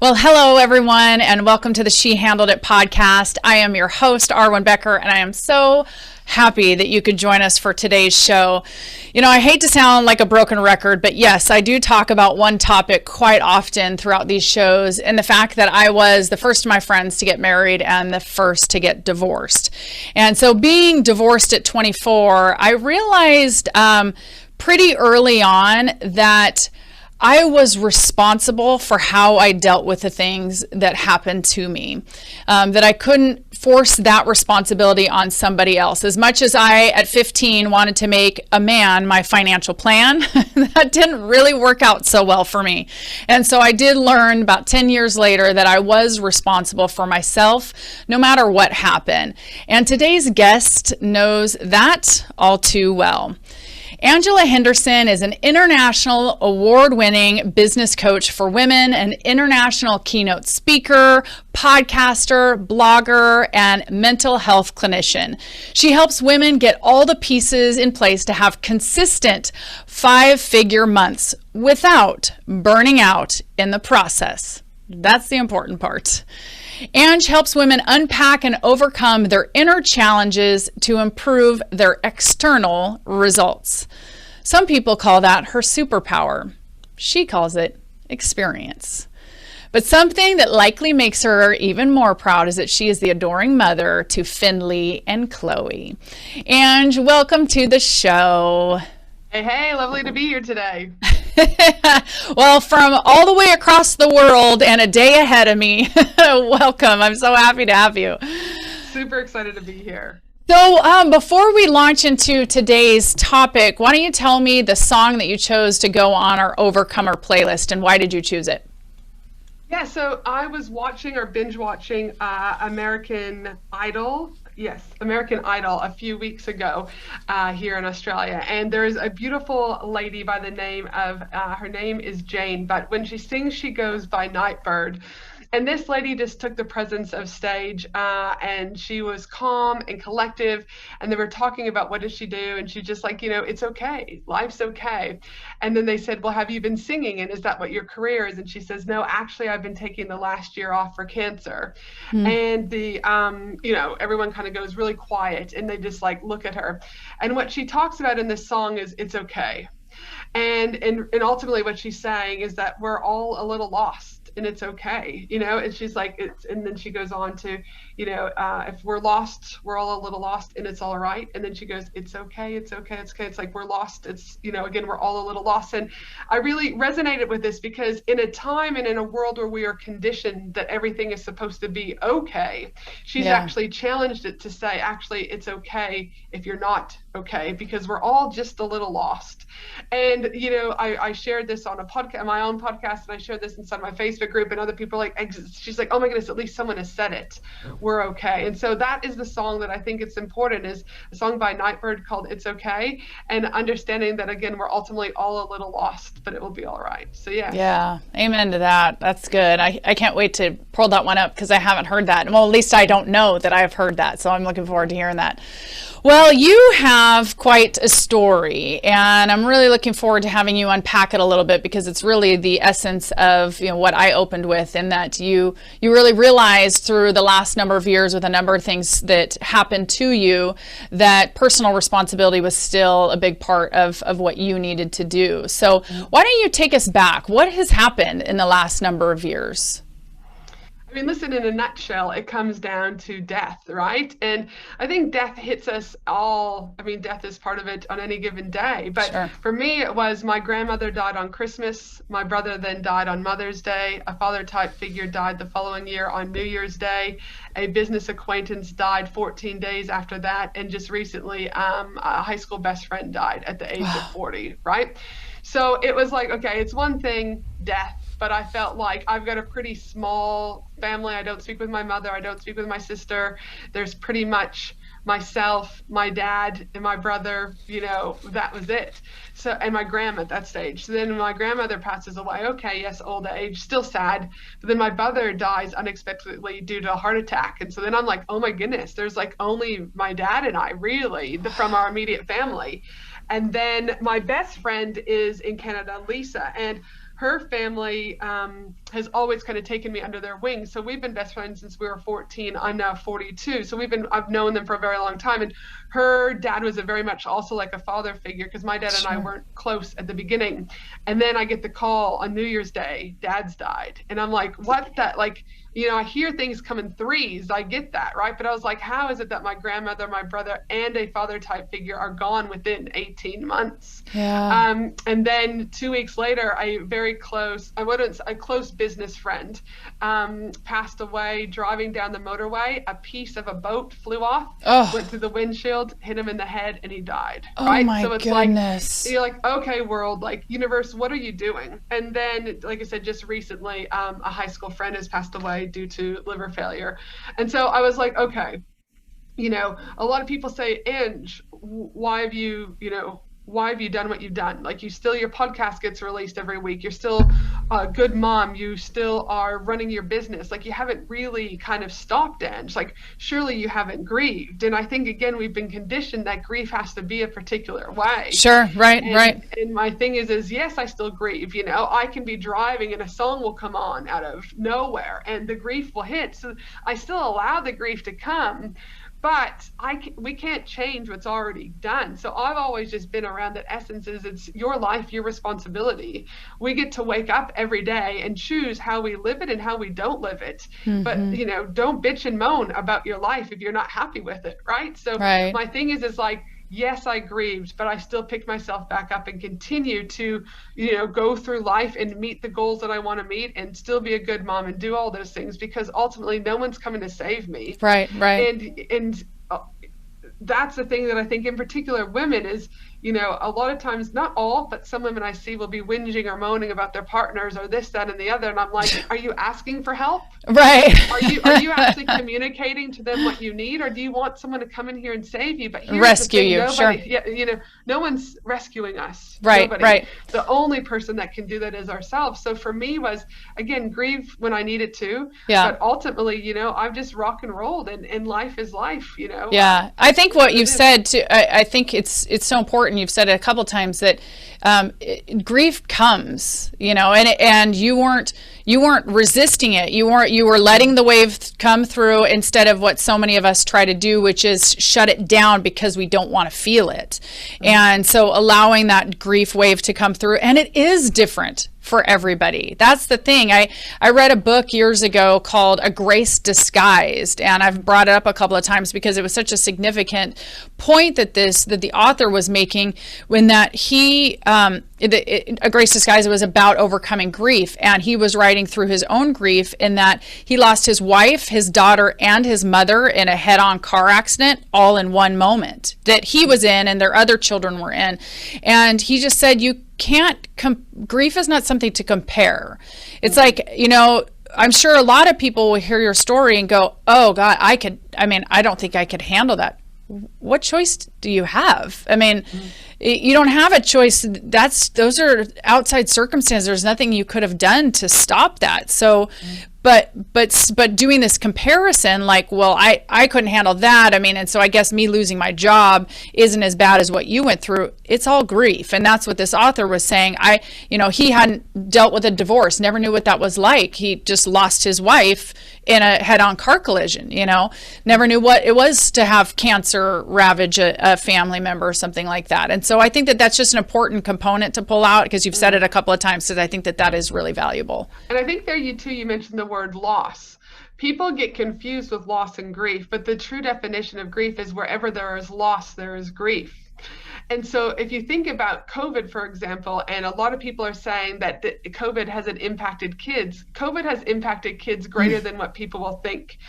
Well, hello, everyone, and welcome to the She Handled It podcast. I am your host, Arwen Becker, and I am so happy that you could join us for today's show. You know, I hate to sound like a broken record, but yes, I do talk about one topic quite often throughout these shows, and the fact that I was the first of my friends to get married and the first to get divorced. And so being divorced at 24, I realized pretty early on that I was responsible for how I dealt with the things that happened to me, that I couldn't force that responsibility on somebody else. As much as I, at 15, wanted to make a man my financial plan, that didn't really work out so well for me. And so I did learn about 10 years later that I was responsible for myself, no matter what happened. And today's guest knows that all too well. Angela Henderson is an international award-winning business coach for women, an international keynote speaker, podcaster, blogger, and mental health clinician. She helps women get all the pieces in place to have consistent 5-figure months without burning out in the process. That's the important part. Ange helps women unpack and overcome their inner challenges to improve their external results. Some people call that her superpower. She calls it experience. But something that likely makes her even more proud is that she is the adoring mother to Finley and Chloe. Ange, welcome to the show. Hey, lovely to be here today. Well, from all the way across the world and a day ahead of me, welcome. I'm so happy to have you. Super excited to be here. So before we launch into today's topic, why don't you tell me the song that you chose to go on our Overcomer playlist, and why did you choose it? Yeah, so I was binge watching American Idol. Yes, American Idol a few weeks ago here in Australia. And there's a beautiful lady by the name of, her name is Jane, but when she sings, she goes by Nightbird. And this lady just took the presence of stage and she was calm and collective. And they were talking about what does she do? And she's just like, it's okay. Life's okay. And then they said, well, have you been singing? And is that what your career is? And she says, no, actually, I've been taking the last year off for cancer. And the, everyone kind of goes really quiet and they just like look at her. And what she talks about in this song is it's okay. And ultimately what she's saying is that we're all a little lost. And it's okay, and she's like, and then she goes on to, if we're lost, we're all a little lost and it's all right. And then she goes, it's okay. It's okay. It's okay. It's like, we're lost. It's, again, we're all a little lost. And I really resonated with this because in a time and in a world where we are conditioned that everything is supposed to be okay, she's actually challenged it to say, actually, it's okay if you're not okay, because we're all just a little lost. And, I shared this on a podcast, my own podcast, and I shared this inside my Facebook group, and other people are like, she's like, oh my goodness, at least someone has said it. We're okay. And so that is the song that I think it's important, is a song by Nightbird called It's Okay, and understanding that, again, we're ultimately all a little lost, but it will be all right. So yeah, amen to that. That's good. I can't wait to pull that one up because I haven't heard that. Well, at least I don't know that I've heard that, so I'm looking forward to hearing that. Well, you have quite a story, and I'm really looking forward to having you unpack it a little bit, because it's really the essence of what I opened with, in that you really realized through the last number of years with a number of things that happened to you that personal responsibility was still a big part of what you needed to do. So why don't you take us back? What has happened in the last number of years? I mean, listen, in a nutshell, it comes down to death, right? And I think death hits us all. I mean, death is part of it on any given day. But For me, it was my grandmother died on Christmas. My brother then died on Mother's Day. A father-type figure died the following year on New Year's Day. A business acquaintance died 14 days after that. And just recently, a high school best friend died at the age of 40, right? So it was like, okay, it's one thing, death. But I felt like I've got a pretty small family. I don't speak with my mother. I don't speak with my sister. There's pretty much myself, my dad, and my brother, that was it. So, and my grandma at that stage. So then my grandmother passes away. Okay, yes, old age, still sad. But then my brother dies unexpectedly due to a heart attack. And so then I'm like, oh my goodness, there's like only my dad and I really from our immediate family. And then my best friend is in Canada, Lisa, and her family has always kind of taken me under their wing. So we've been best friends since we were 14. I'm now 42. So I've known them for a very long time. And her dad was a very much also like a father figure, because my dad and I weren't close at the beginning. And then I get the call on New Year's Day, Dad's died. And I'm like, what? That, like, I hear things come in threes. I get that, right? But I was like, how is it that my grandmother, my brother, and a father type figure are gone within 18 months? Yeah. And then 2 weeks later, a close business friend passed away driving down the motorway. A piece of a boat flew off, went through the windshield, hit him in the head, and he died. Oh my so it's goodness. like, you're like, okay, world, like, universe, what are you doing? And then, like I said, just recently, a high school friend has passed away due to liver failure. And so I was like, okay, a lot of people say, Ange, why have you done what you've done? Like, your podcast gets released every week. You're still a good mom. You still are running your business. Like, you haven't really kind of stopped, Ange. Like, surely you haven't grieved. And I think, again, we've been conditioned that grief has to be a particular way. Sure. Right. And my thing is, yes, I still grieve. I can be driving and a song will come on out of nowhere and the grief will hit. So I still allow the grief to come. But we can't change what's already done. So I've always just been around that essence is it's your life, your responsibility. We get to wake up every day and choose how we live it and how we don't live it. Mm-hmm. But, don't bitch and moan about your life if you're not happy with it, right? So my thing is like, yes, I grieved, but I still picked myself back up and continue to, go through life and meet the goals that I want to meet and still be a good mom and do all those things, because ultimately no one's coming to save me. Right. And that's the thing that I think in particular women is, a lot of times, not all, but some women I see will be whinging or moaning about their partners or this, that, and the other. And I'm like, are you asking for help? Right. Are you actually communicating to them what you need, or do you want someone to come in here and save you? But rescue you, sure. Yeah, no one's rescuing us. Right, Nobody. Right. The only person that can do that is ourselves. So for me was, again, grieve when I needed to. Yeah. But ultimately, I've just rock and rolled, and life is life, Yeah. I think what you've said too, I think it's so important. You've said it a couple times that grief comes, and you weren't resisting it. You were letting the wave come through instead of what so many of us try to do, which is shut it down because we don't want to feel it. Mm-hmm. And so allowing that grief wave to come through, and it is different for everybody. That's the thing. I read a book years ago called A Grace Disguised, and I've brought it up a couple of times because it was such a significant point that the author was making when that A Grace Disguised was about overcoming grief, and he was writing through his own grief in that he lost his wife, his daughter, and his mother in a head-on car accident all in one moment that he was in and their other children were in. And he just said, you can't grief is not something to compare. It's like, I'm sure a lot of people will hear your story and go, oh God, I don't think I could handle that. What choice do you have? You don't have a choice. Those are outside circumstances. There's nothing you could have done to stop that. So, but doing this comparison, like, well, I couldn't handle that. And so I guess me losing my job isn't as bad as what you went through. It's all grief. And that's what this author was saying. He hadn't dealt with a divorce, never knew what that was like. He just lost his wife in a head-on car collision, never knew what it was to have cancer ravage a family member or something like that. And so I think that that's just an important component to pull out, because you've said it a couple of times, because I think that is really valuable. And I think you mentioned the word loss. People get confused with loss and grief, but the true definition of grief is wherever there is loss, there is grief. And so if you think about COVID, for example, and a lot of people are saying that COVID hasn't impacted kids, COVID has impacted kids greater than what people will think.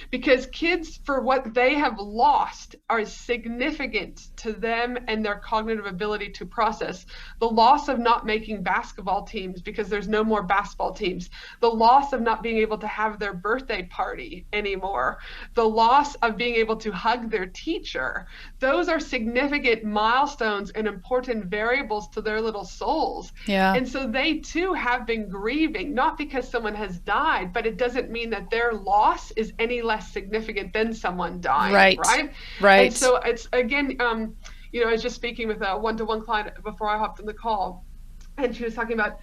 Because kids, for what they have lost, are significant to them and their cognitive ability to process. The loss of not making basketball teams because there's no more basketball teams. The loss of not being able to have their birthday party anymore. The loss of being able to hug their teacher. Those are significant milestones and important variables to their little souls. Yeah. And so they too have been grieving, not because someone has died, but it doesn't mean that their loss is any less significant than someone dying. Right. And so it's, again, I was just speaking with a one-to-one client before I hopped on the call, and she was talking about,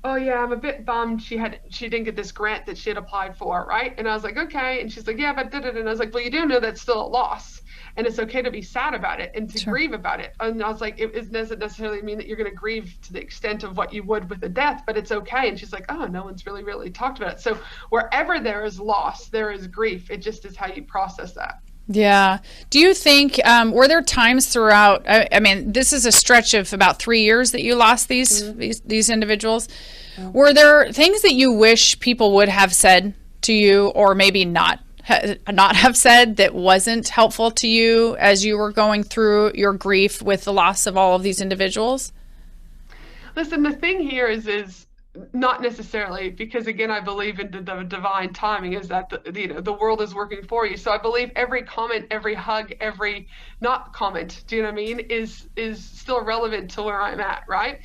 oh yeah, I'm a bit bummed she didn't get this grant that she had applied for, right? And I was like, okay. And she's like, yeah, but did it. And I was like, well, you do know that's still a loss. And it's okay to be sad about it and to Sure. grieve about it. And I was like, it doesn't necessarily mean that you're going to grieve to the extent of what you would with a death, but it's okay. And she's like, oh, no one's really talked about it. So wherever there is loss, there is grief. It just is how you process that. Yeah. Do you think, were there times throughout, I mean, this is a stretch of about 3 years that you lost these individuals. Were there things that you wish people would have said to you, or maybe not have said, that wasn't helpful to you as you were going through your grief with the loss of all of these individuals? Listen, the thing here is not necessarily, because again, I believe in the divine timing, is that the world is working for you. So I believe every comment, every hug, every not comment, do you know what I mean, is still relevant to where I'm at, right?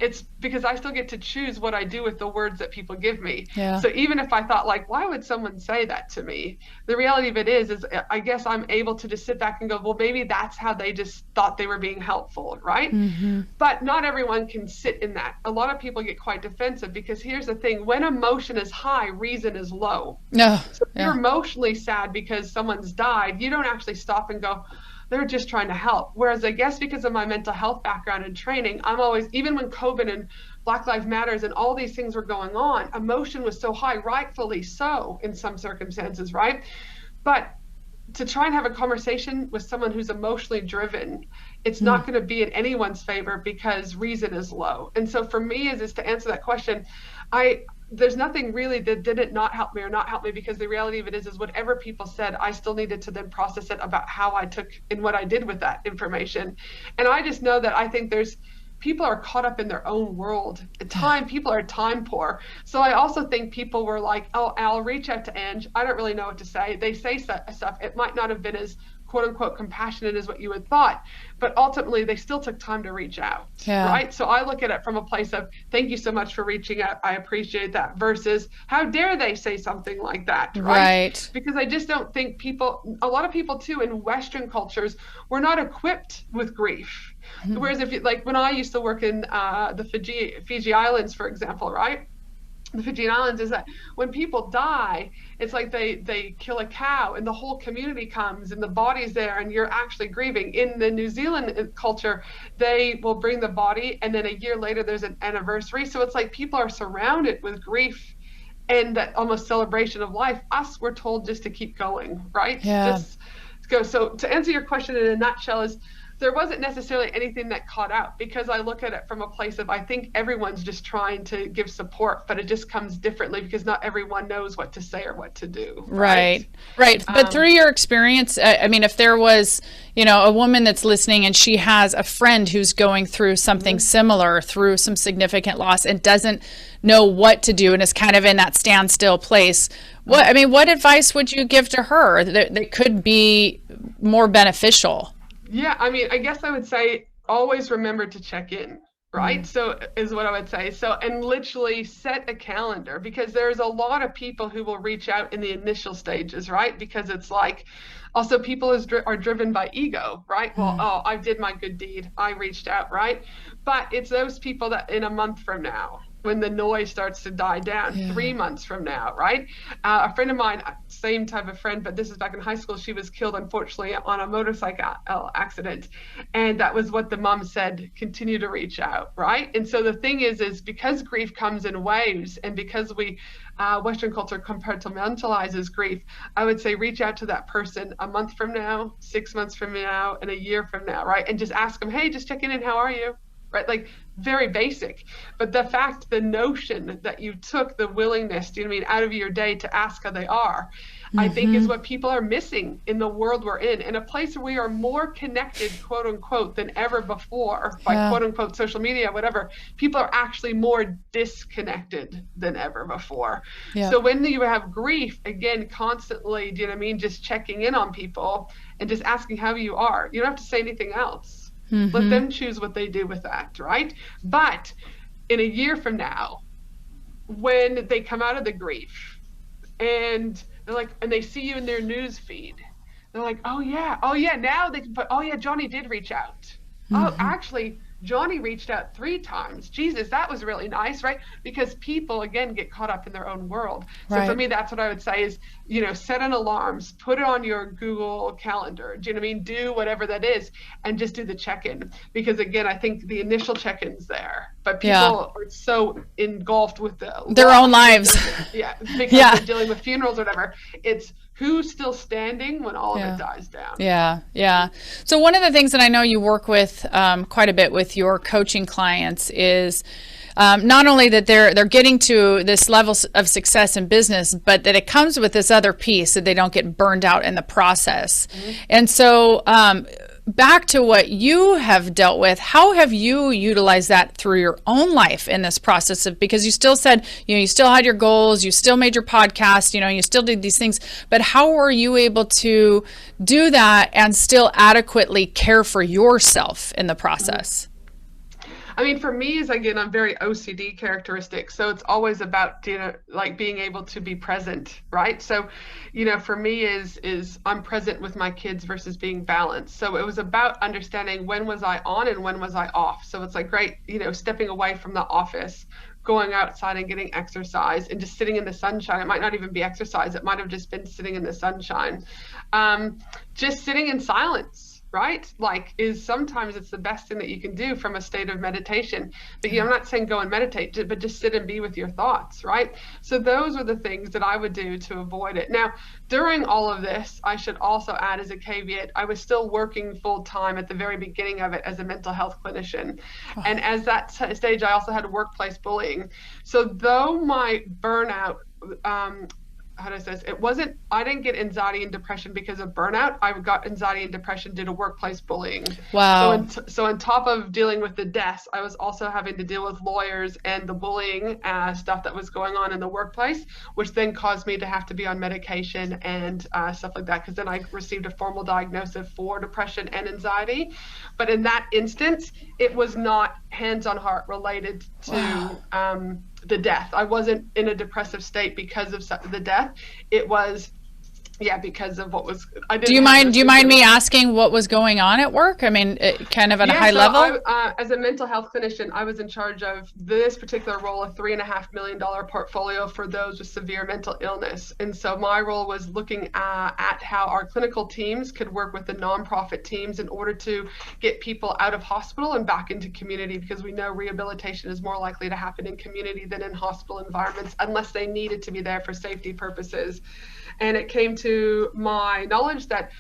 It's because I still get to choose what I do with the words that people give me. Yeah. So even if I thought, like, why would someone say that to me? The reality of it is I guess I'm able to just sit back and go, well, maybe that's how they just thought they were being helpful, right? Mm-hmm. But not everyone can sit in that. A lot of people get quite defensive, because here's the thing: when emotion is high, reason is low. No. So if you're emotionally sad because someone's died, you don't actually stop and go, they're just trying to help. Whereas I guess because of my mental health background and training, I'm always, even when COVID and Black Lives Matters and all these things were going on, emotion was so high, rightfully so in some circumstances, right? But to try and have a conversation with someone who's emotionally driven, it's not going to be in anyone's favor because reason is low. And so for me is to answer that question, there's nothing really that didn't not help me or not help me, because the reality of it is whatever people said, I still needed to then process it about how I took and what I did with that information. And I just know that I think people are caught up in their own world. People are time poor. So I also think people were like, oh, I'll reach out to Ange. I don't really know what to say. They say stuff. It might not have been as quote unquote compassionate as what you had thought, but ultimately they still took time to reach out, right? So I look at it from a place of, thank you so much for reaching out. I appreciate that, versus how dare they say something like that, right? Because I just don't think a lot of people too in Western cultures, we're not equipped with grief. Mm-hmm. Whereas if you, like when I used to work in the Fiji Islands, for example, right? The Fijian Islands, is that when people die, it's like they kill a cow and the whole community comes and the body's there and you're actually grieving. In the New Zealand culture, they will bring the body and then a year later there's an anniversary. So it's like people are surrounded with grief and that almost celebration of life. Us, we're told just to keep going, right? Yeah. Just go. So to answer your question in a nutshell is, there wasn't necessarily anything that caught out, because I look at it from a place of, I think everyone's just trying to give support, but it just comes differently because not everyone knows what to say or what to do. Right. But through your experience, I mean, if there was, a woman that's listening and she has a friend who's going through something similar, through some significant loss, and doesn't know what to do and is kind of in that standstill place, what advice would you give to her that could be more beneficial? Yeah, I mean, I guess I would say always remember to check in, right? So is what I would say. So, and literally set a calendar, because there's a lot of people who will reach out in the initial stages, right? Because it's like, also people are driven by ego, right? Well, oh, I did my good deed, I reached out, right? But it's those people that in a month from now, when the noise starts to die down, 3 months from now, right? A friend of mine, same type of friend, but this is back in high school, she was killed, unfortunately, on a motorcycle accident. And that was what the mom said, continue to reach out, right? And so the thing is because grief comes in waves, and because we, Western culture compartmentalizes grief, I would say reach out to that person a month from now, 6 months from now, and a year from now, right? And just ask them, hey, just checking in, how are you? Right? Like very basic, but the notion that you took the willingness, out of your day to ask how they are, I think is what people are missing in the world we're in a place where we are more connected, quote unquote, than ever before by quote unquote social media, whatever. People are actually more disconnected than ever before. So when you have grief, again, constantly, just checking in on people and just asking how you are. You don't have to say anything else. Let them choose what they do with that, right? But in a year from now, when they come out of the grief and they're like, and they see you in their news feed, they're like, oh yeah, now they can put, oh yeah, Johnny did reach out. Oh, actually, Johnny reached out 3 times. Jesus, that was really nice, right? Because people, again, get caught up in their own world. So for me, that's what I would say is, set an alarms, put it on your Google Calendar. Do you know what I mean? Do whatever that is, and just do the check-in. Because again, I think the initial check-in's there, but people are so engulfed with their own lives. Because they're dealing with funerals or whatever. It's who's still standing when all of it dies down. Yeah. So one of the things that I know you work with quite a bit with your coaching clients is not only that they're getting to this level of success in business, but that it comes with this other piece that they don't get burned out in the process. Mm-hmm. And so back to what you have dealt with, how have you utilized that through your own life in this process of, because you still said, you still had your goals, you still made your podcast, you still did these things, but how were you able to do that and still adequately care for yourself in the process? I mean, for me, I'm very OCD characteristic. So it's always about, being able to be present, right? So, for me is I'm present with my kids versus being balanced. So it was about understanding when was I on and when was I off. So it's great, stepping away from the office, going outside and getting exercise and just sitting in the sunshine. It might not even be exercise. It might have just been sitting in the sunshine. Just sitting in silence. Right? Is sometimes it's the best thing that you can do from a state of meditation. But I'm not saying go and meditate, but just sit and be with your thoughts, right? So those are the things that I would do to avoid it. Now, during all of this, I should also add as a caveat, I was still working full time at the very beginning of it as a mental health clinician. Oh. And as that stage, I also had workplace bullying. So though my burnout, how do I say this? I didn't get anxiety and depression because of burnout. I got anxiety and depression due to workplace bullying. Wow. So on top of dealing with the deaths, I was also having to deal with lawyers and the bullying stuff that was going on in the workplace, which then caused me to have to be on medication and stuff like that. Because then I received a formal diagnosis for depression and anxiety. But in that instance, it was not hands on heart related to the death. I wasn't in a depressive state because of the death. It was because of what was. Do you mind me asking what was going on at work? I mean, kind of at a high level. As a mental health clinician, I was in charge of this particular role, a $3.5 million portfolio for those with severe mental illness. And so my role was looking at how our clinical teams could work with the nonprofit teams in order to get people out of hospital and back into community, because we know rehabilitation is more likely to happen in community than in hospital environments, unless they needed to be there for safety purposes. And it came to my knowledge that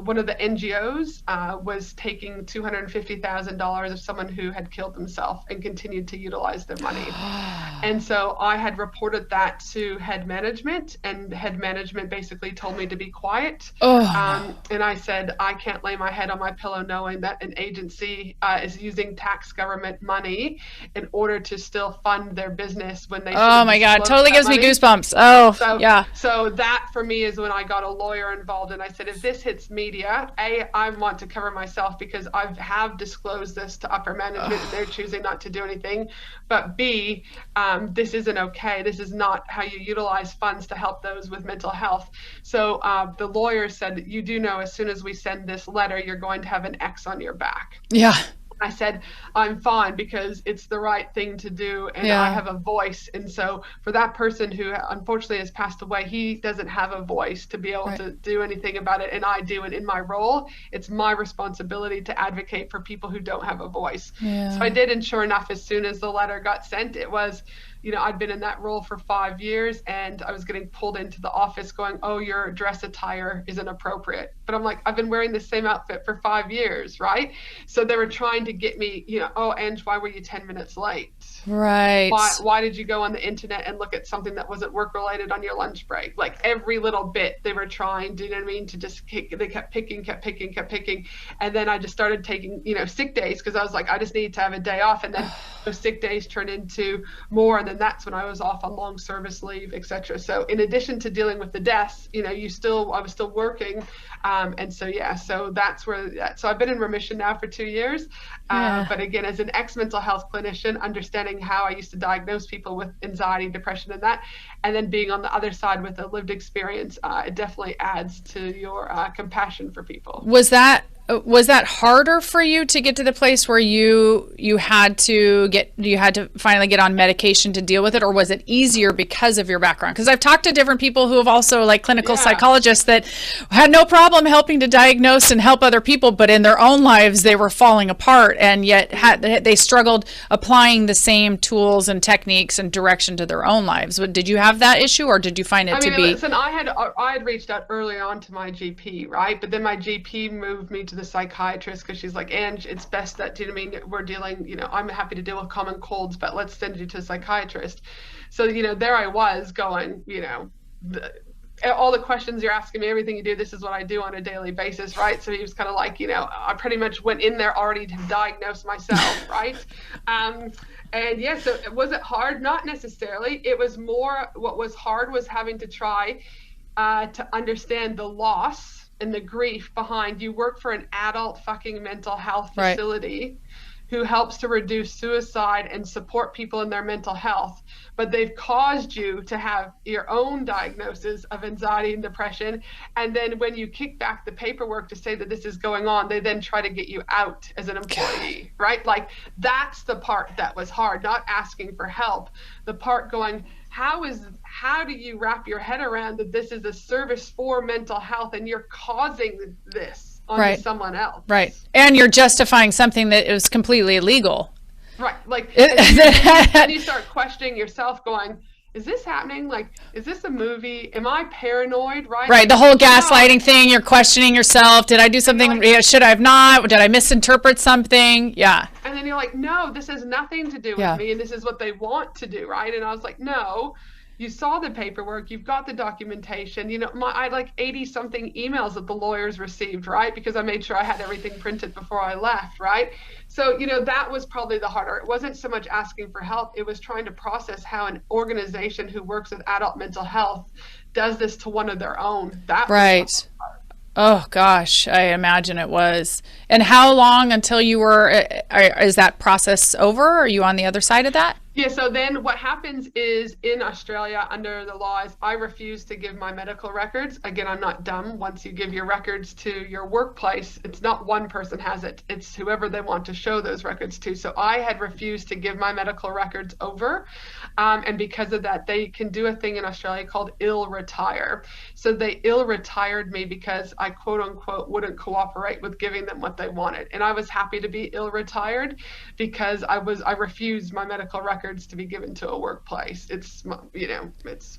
one of the NGOs was taking $250,000 of someone who had killed themselves and continued to utilize their money. And so I had reported that to head management, and head management basically told me to be quiet. And I said, I can't lay my head on my pillow knowing that an agency is using tax government money in order to still fund their business when they. Oh my God, totally gives me goosebumps. So that for me is when I got a lawyer involved, and I said, if this hits media, I want to cover myself because I have disclosed this to upper management and they're choosing not to do anything. But B, this isn't okay. This is not how you utilize funds to help those with mental health. So the lawyer said, you do know as soon as we send this letter, you're going to have an X on your back. Yeah. I said, I'm fine because it's the right thing to do and I have a voice. And so for that person who unfortunately has passed away, he doesn't have a voice to be able to do anything about it. And I do it in my role. It's my responsibility to advocate for people who don't have a voice. Yeah. So I did, and sure enough, as soon as the letter got sent, it was, I'd been in that role for 5 years, and I was getting pulled into the office going, oh, your dress attire is inappropriate. But I'm like, I've been wearing the same outfit for 5 years, right? So they were trying to get me, oh, Ange, why were you 10 minutes late? Right. Why did you go on the internet and look at something that wasn't work related on your lunch break? Like every little bit they were trying, do you know what I mean? To just they kept picking. And then I just started taking, sick days, because I was like, I just need to have a day off. And then those sick days turned into more. And then that's when I was off on long service leave, etc. So in addition to dealing with the deaths, I was still working. And so, so that's where, so I've been in remission now for 2 years. But again, as an ex-mental health clinician, understanding how I used to diagnose people with anxiety, depression, and then being on the other side with a lived experience, it definitely adds to your compassion for people. Was that Was that harder for you to get to the place where you had to finally get on medication to deal with it, or was it easier because of your background? Because I've talked to different people who have also, like clinical psychologists, that had no problem helping to diagnose and help other people, but in their own lives they were falling apart, and yet they struggled applying the same tools and techniques and direction to their own lives. Did you have that issue, or did you find it to be? Listen, I had reached out early on to my GP, right? But then my GP moved me to the psychiatrist because she's like, Ange, it's best that, do you know what I mean? We're dealing, I'm happy to deal with common colds, but let's send you to a psychiatrist. So, there I was going, all the questions you're asking me, everything you do, this is what I do on a daily basis, right? So he was kind of like, I pretty much went in there already to diagnose myself, right? And yeah, so was it hard? Not necessarily. It was more, what was hard was having to try to understand the loss and the grief behind. You work for an adult fucking mental health facility who helps to reduce suicide and support people in their mental health, but they've caused you to have your own diagnosis of anxiety and depression. And then when you kick back the paperwork to say that this is going on, they then try to get you out as an employee, right? Like, that's the part that was hard, not asking for help. The part going, how do you wrap your head around that this is a service for mental health and you're causing this onto someone else? Right. And you're justifying something that is completely illegal. Right. Like, and you start questioning yourself going, is this happening? Like, is this a movie? Am I paranoid? Right. Right. The whole gaslighting thing, you're questioning yourself. Did I do something? Should I have not? Did I misinterpret something? Yeah. And then you're like, no, this has nothing to do with me. And this is what they want to do. Right. And I was like, no, you saw the paperwork. You've got the documentation. I had like 80 something emails that the lawyers received. Right. Because I made sure I had everything printed before I left. Right. So, that was probably the harder. It wasn't so much asking for help. It was trying to process how an organization who works with adult mental health does this to one of their own. That was Oh, gosh, I imagine it was. And how long until you were, is that process over? Are you on the other side of that? Yeah, so then what happens is in Australia, under the laws, I refuse to give my medical records. Again, I'm not dumb. Once you give your records to your workplace, it's not one person has it. It's whoever they want to show those records to. So I had refused to give my medical records over. And because of that, they can do a thing in Australia called ill retire. So they ill retired me because I, quote unquote, wouldn't cooperate with giving them what they wanted. And I was happy to be ill retired because I refused my medical records to be given to a workplace. I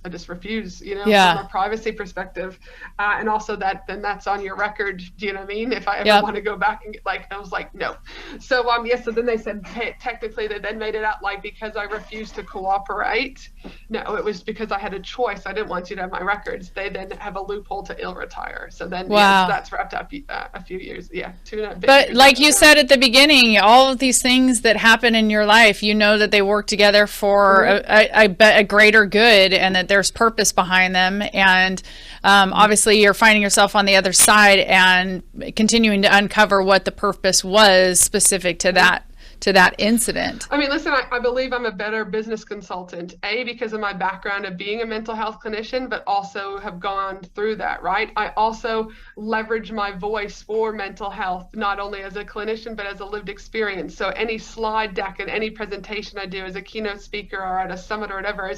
just refuse, from a privacy perspective. And also that's on your record. Do you know what I mean? If I ever want to go back and I was like, no. So, so then they said, hey, technically they then made it out like because I refused to cooperate. No, it was because I had a choice. I didn't want you to have my records. They then have a loophole to ill retire. So then so that's wrapped up a few years. Yeah. 2.5 But like you said at the beginning, all of these things that happen in your life, that they work together for a greater good, and that there's purpose behind them. And obviously you're finding yourself on the other side and continuing to uncover what the purpose was specific to that incident. I mean, listen, I believe I'm a better business consultant, because of my background of being a mental health clinician, but also have gone through that, right? I also leverage my voice for mental health, not only as a clinician, but as a lived experience. So any slide deck and any presentation I do as a keynote speaker or at a summit or whatever,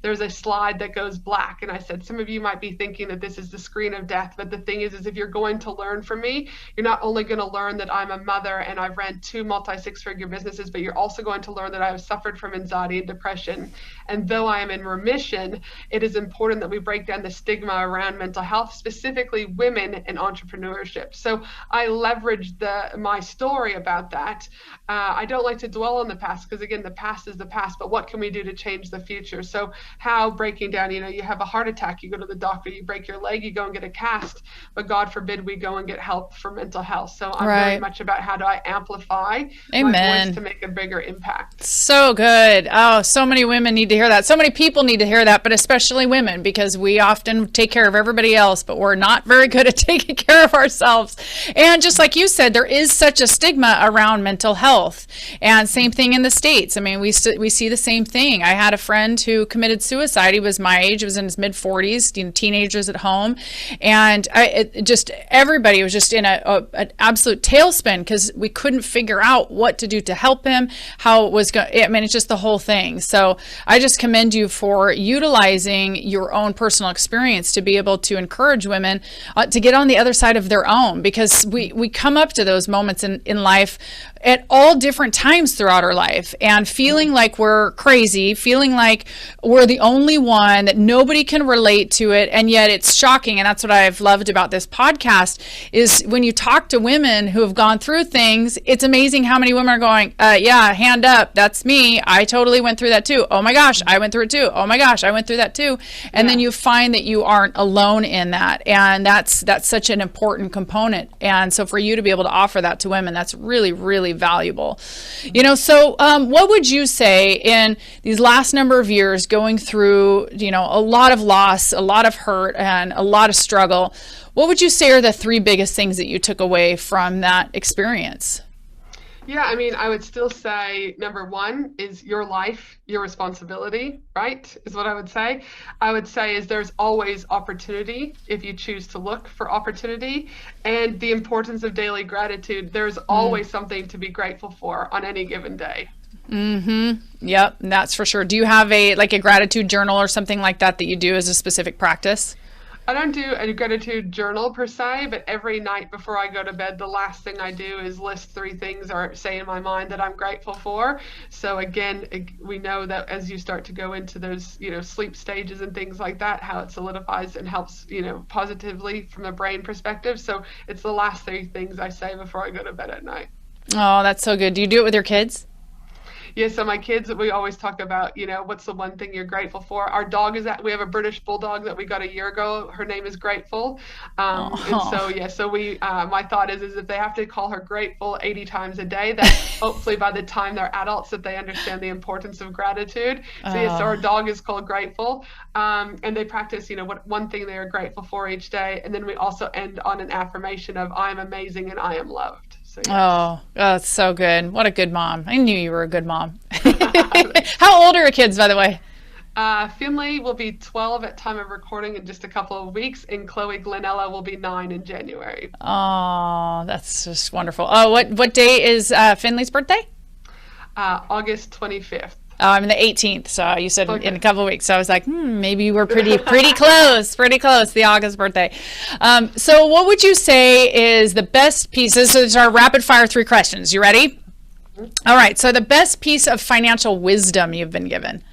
there's a slide that goes black. And I said, some of you might be thinking that this is the screen of death, but the thing is if you're going to learn from me, you're not only going to learn that I'm a mother and I've ran 2 multi-6-figure businesses, but you're also going to learn that I have suffered from anxiety and depression. And though I am in remission, it is important that we break down the stigma around mental health, specifically women in entrepreneurship. So I leveraged my story about that. I don't like to dwell on the past because, again, the past is the past, but what can we do to change the future? So how breaking down, you have a heart attack, you go to the doctor, you break your leg, you go and get a cast, but God forbid we go and get help for mental health. So I'm very much about how do I amplify my starts to make a bigger impact. So good. Oh, so many women need to hear that. So many people need to hear that, but especially women, because we often take care of everybody else, but we're not very good at taking care of ourselves. And just like you said, there is such a stigma around mental health. And same thing in the States. I mean, we see the same thing. I had a friend who committed suicide. He was my age. He was in his mid 40s, teenagers at home. And everybody was just in an absolute tailspin because we couldn't figure out what to do to help him, how it was going. I mean, it's just the whole thing. So I just commend you for utilizing your own personal experience to be able to encourage women to get on the other side of their own, because we come up to those moments in life at all different times throughout our life, and feeling like we're crazy, feeling like we're the only one, that nobody can relate to it. And yet it's shocking. And that's what I've loved about this podcast, is when you talk to women who have gone through things, it's amazing how many women are going, yeah, hand up, that's me. I totally went through that too. Oh my gosh, I went through it too. Oh my gosh, I went through that too. And then you find that you aren't alone in that. And that's such an important component. And so for you to be able to offer that to women, that's really, really valuable. So what would you say in these last number of years, going through, a lot of loss, a lot of hurt, and a lot of struggle, what would you say are the three biggest things that you took away from that experience? Yeah, I mean, I would still say number one is your life, your responsibility, right? Is what I would say. I would say is there's always opportunity if you choose to look for opportunity, and the importance of daily gratitude. There's always something to be grateful for on any given day. Mm-hmm. Yep, that's for sure. Do you have a gratitude journal or something like that you do as a specific practice? I don't do a gratitude journal per se, but every night before I go to bed, the last thing I do is list 3 things or say in my mind that I'm grateful for. So again, we know that as you start to go into those, sleep stages and things like that, how it solidifies and helps, positively from a brain perspective. So it's the last 3 things I say before I go to bed at night. Oh, that's so good. Do you do it with your kids? Yeah, so my kids, we always talk about, what's the one thing you're grateful for? Our dog we have a British bulldog that we got a year ago. Her name is Grateful. And so my thought is if they have to call her grateful 80 times a day, that hopefully by the time they're adults that they understand the importance of gratitude. So our dog is called Grateful. And they practice, what one thing they are grateful for each day. And then we also end on an affirmation of I am amazing and I am loved. So, yes. Oh, that's so good. What a good mom. I knew you were a good mom. How old are your kids, by the way? Finley will be 12 at time of recording in just a couple of weeks, and Chloe Glenella will be 9 in January. Oh, that's just wonderful. Oh, what day is Finley's birthday? August 25th. I'm the 18th, so you said in a couple of weeks. So I was like, maybe we're pretty close, the August birthday. So what would you say is the best pieces? So it's our rapid fire 3 questions. You ready? Mm-hmm. All right. So the best piece of financial wisdom you've been given?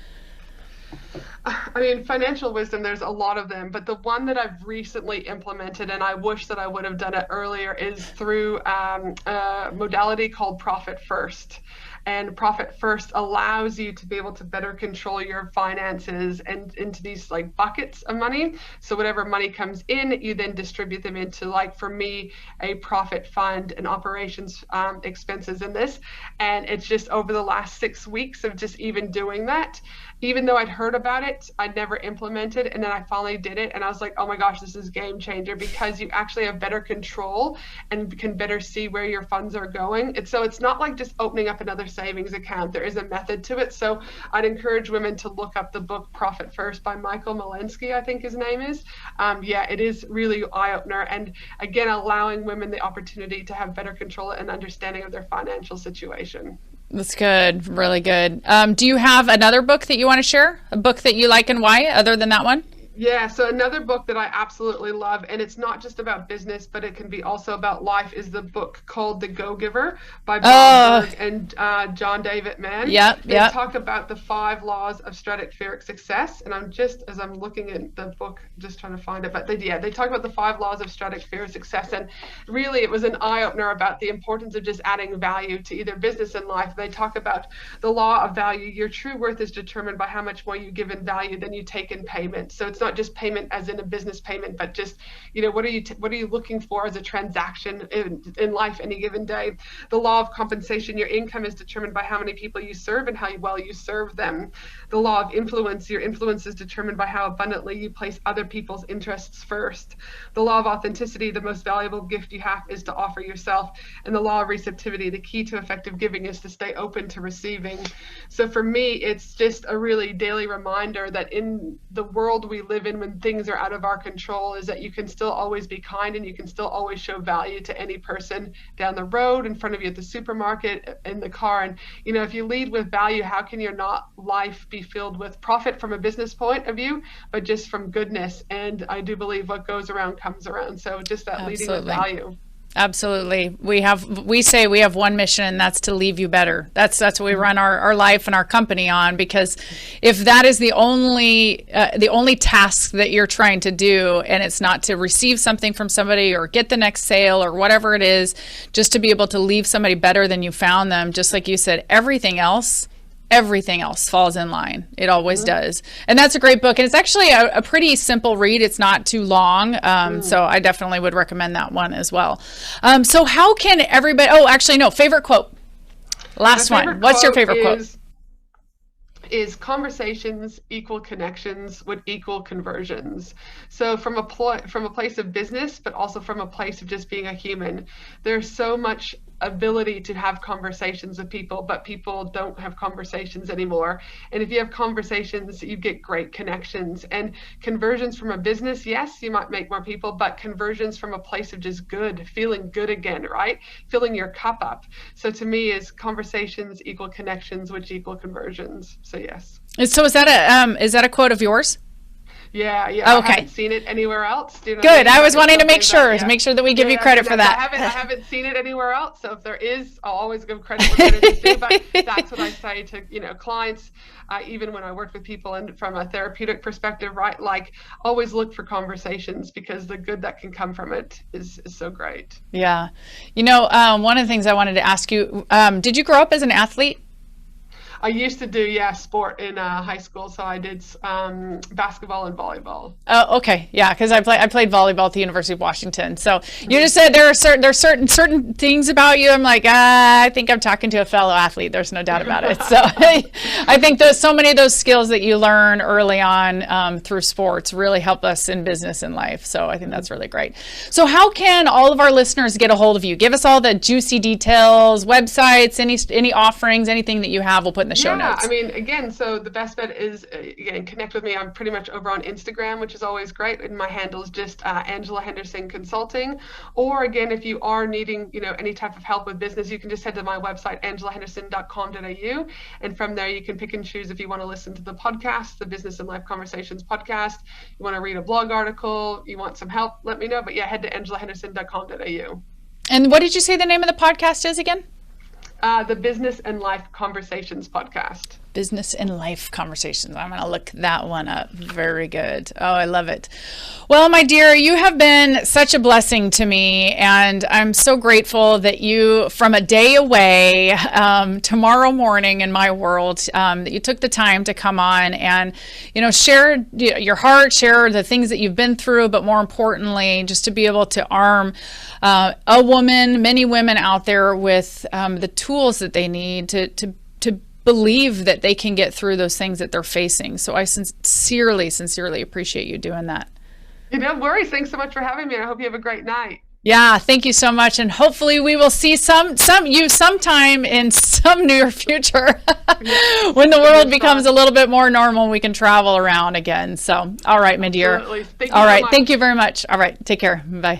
I mean, financial wisdom, there's a lot of them, but the one that I've recently implemented, and I wish that I would have done it earlier, is through a modality called Profit First. And Profit First allows you to be able to better control your finances and into these buckets of money. So whatever money comes in, you then distribute them into, for me, a profit fund and operations expenses in this. And it's just over the last 6 weeks of just even doing that. Even though I'd heard about it, I'd never implemented, and then I finally did it, and I was like, oh my gosh, this is a game changer, because you actually have better control and can better see where your funds are going. So it's not like just opening up another savings account. There is a method to it. So I'd encourage women to look up the book Profit First by Michael Malinsky, I think his name is. It is really eye-opener, and again, allowing women the opportunity to have better control and understanding of their financial situation. That's good. Really good. Do you have another book that you want to share? A book that you like and why, other than that one? Yeah, so another book that I absolutely love, and it's not just about business, but it can be also about life, is the book called The Go-Giver by Bob Berg and John David Mann. They talk about the 5 laws of stratospheric success, and as I'm looking at the book, just trying to find it, but they talk about the 5 laws of stratospheric success, and really it was an eye-opener about the importance of just adding value to either business and life. They talk about the law of value. Your true worth is determined by how much more you give in value than you take in payment. So it's not not just payment as in a business payment, but just, what are you looking for as a transaction in life any given day? The law of compensation, your income is determined by how many people you serve and how well you serve them. The law of influence, your influence is determined by how abundantly you place other people's interests first. The law of authenticity, the most valuable gift you have is to offer yourself. And the law of receptivity, the key to effective giving is to stay open to receiving. So for me, it's just a really daily reminder that in the world we live in, when things are out of our control, is that you can still always be kind and you can still always show value to any person down the road, in front of you at the supermarket, in the car. And if you lead with value, how can your life be filled with profit from a business point of view, but just from goodness? And I do believe what goes around comes around. So just that leading with value. Absolutely. We say we have one mission, and that's to leave you better. That's what we run our life and our company on, because if that is the only task that you're trying to do, and it's not to receive something from somebody or get the next sale or whatever it is, just to be able to leave somebody better than you found them, just like you said, everything else falls in line. It always does. And that's a great book. And it's actually a pretty simple read. It's not too long. So I definitely would recommend that one as well. So how can everybody, favorite quote. Last one. What's your favorite quote? Is conversations equal connections would equal conversions. So from a place of business, but also from a place of just being a human, there's so much ability to have conversations with people, but people don't have conversations anymore. And if you have conversations, you get great connections. And conversions from a business, yes, you might make more people, but conversions from a place of just good, feeling good again, right? Filling your cup up. So to me, is conversations equal connections, which equal conversions. So yes. So is that a quote of yours? Yeah. Okay. I haven't seen it anywhere else. Good. I was wanting to make sure that we give you credit for that. I haven't seen it anywhere else. So if there is, I'll always give credit where credit is due. But that's what I say to clients, even when I work with people, and from a therapeutic perspective, right? Like, always look for conversations, because the good that can come from it is so great. Yeah. One of the things I wanted to ask you, did you grow up as an athlete? I used to do, sport in high school. So I did basketball and volleyball. Oh, okay. Yeah, because I played volleyball at the University of Washington. So you just said there's certain things about you. I'm like, I think I'm talking to a fellow athlete. There's no doubt about it. So I think so many of those skills that you learn early on through sports really help us in business and life. So I think that's really great. So how can all of our listeners get a hold of you? Give us all the juicy details, websites, any offerings, anything that you have. We'll put in the show notes. I mean, again, so the best bet is, connect with me. I'm pretty much over on Instagram, which is always great. And my handle is just Angela Henderson Consulting. Or again, if you are needing, any type of help with business, you can just head to my website, angelahenderson.com.au. And from there, you can pick and choose if you want to listen to the podcast, the Business and Life Conversations podcast. You want to read a blog article, you want some help, let me know. But head to angelahenderson.com.au. And what did you say the name of the podcast is again? The Business and Life Conversations podcast. Business and Life Conversations. I'm going to look that one up. Very good. Oh, I love it. Well, my dear, you have been such a blessing to me, and I'm so grateful that you, from a day away, tomorrow morning in my world, that you took the time to come on and, share your heart, share the things that you've been through, but more importantly, just to be able to arm many women out there with the tools that they need to believe that they can get through those things that they're facing. So I sincerely appreciate you doing that. No worries. Thanks so much for having me. I hope you have a great night. Yeah, thank you so much. And hopefully we will see you sometime in some near future when the world becomes a little bit more normal, we can travel around again. So, all right, my dear. Absolutely. All right. Thank you very much. All right. Take care. Bye.